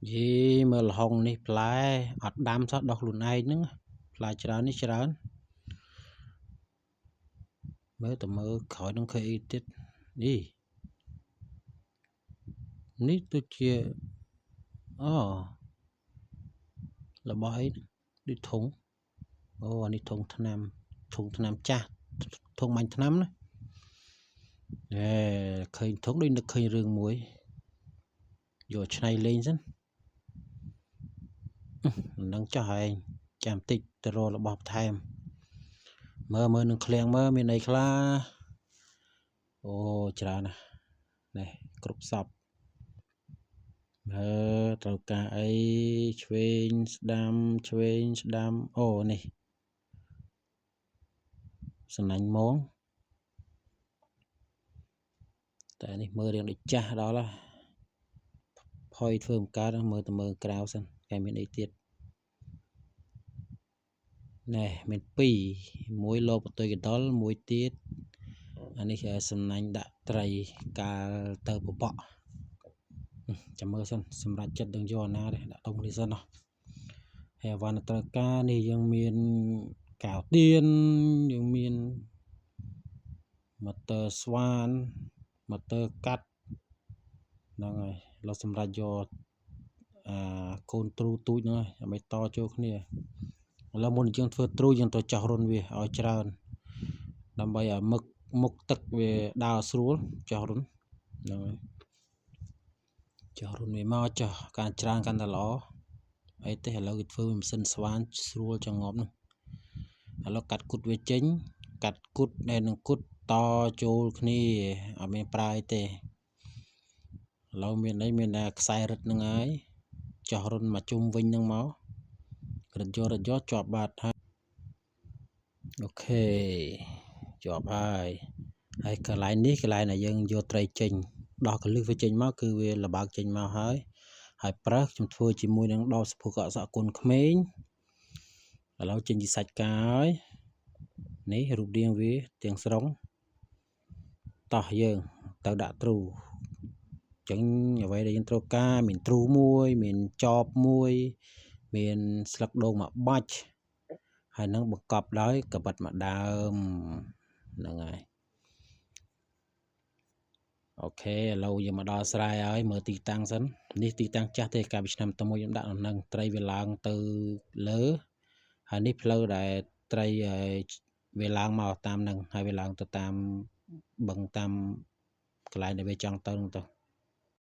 យីមើលលហុងនេះផ្លែអត់ដាំសោះដោះខ្លួនឯងហ្នឹងផ្លែច្រើននេះច្រើនមើលតើមើលក្រោយនឹងឃើញអីទៀតនេះដូចជាអូរបស់អីដូចធុងអូអានេះធុងថ្នាំចាស់ធុងបាញ់ថ្នាំណាឃើញធុងដូចនឹកឃើញរឿងមួយយកឆ្នៃលេងសិននឹងចោះឯងចាំតិចទៅរករបស់បន្ថែមមើលនឹងឃ្លាំងមើលមានអីខ្លះអូច្រើនណាស់នេះគ្រប់សពត្រូវការអីឆ្វេងស្ដាំអូនេះសំណាញ់មងតែនេះមើលរៀងដូចចាស់ដល់ផុយធ្វើមិនកើតមើលក្រៅសិនតែមានអីទៀតណែមាន2មួយលោបតុយកដុលមួយទៀតអានេះសំណាញ់ដាក់ត្រីកាលទៅបបក់ចាំមើលសិនសម្រាប់ចិត្តនឹងយកណាដែរដាក់តុងនេះសិនហើយវ៉ាន់ត្រូវការនេះយើងមានកៅទៀនយើងមានម៉ូទ័រស្វានម៉ូទ័រកាត់ហ្នឹងហើយเราសម្រាប់យកកូនទ្រូទូចហ្នឹងហើយដើម្បីតចូលគ្នាឥឡូវមុនយើងធ្វើទ្រូយើងត្រូវចោះរុនវាឲ្យច្រើនដើម្បីឲ្យមុខទឹកវាដើរស្រួលចោះរុនហ្នឹងហើយចោះរុនវាមកចោះការច្រើនកាន់តែល្អអីទេឥឡូវគេធ្វើម៉ាស៊ីនស្វានស្រួលចង្អប់នោះឥឡូវកាត់គុតវាចេញកាត់គុតដែលនឹងគុតតចូលគ្នាអត់មានប្រើអីទេឥឡូវមានអីមានតែខ្សែរឹតនឹងហើយចោះរុនមកជុំវិញនឹងមករត់យកជាប់បាត់ហើយអូខេជាប់ហើយកន្លែងនេះកន្លែងដែលយើងយកត្រីចេញដោះកលឹះវាចេញមកគឺវាលបើកចេញមកហើយប្រើខ្ញុំធ្វើជាមួយនឹងដោសុភកសគុណក្មេងឥឡូវចេញពីសាច់កាហើយនេះរូបរាងវាទាំងស្រុងតោះយើងទៅដាក់ទ្រូចឹងអ្វីដែលយើងត្រូវការមានទ្រូមួយមានចបមួយមានស្លឹកដូងមួយបាច់ហើយនឹងបង្កប់ដោយកបិតមួយដើមហ្នឹងហើយអូខេឥឡូវយើងមកដល់ស្រែហើយមើលទីតាំងសិននេះទីតាំងចាស់ទេកាលពីឆ្នាំតែមួយខ្ញុំដាក់នៅត្រីវាឡើងទៅលើហើយនេះផ្លូវដែលត្រីវាឡើងមកតាមនឹងហើយវាឡើងទៅតាមបឹងតាមកន្លែងដែលវាចង់ទៅ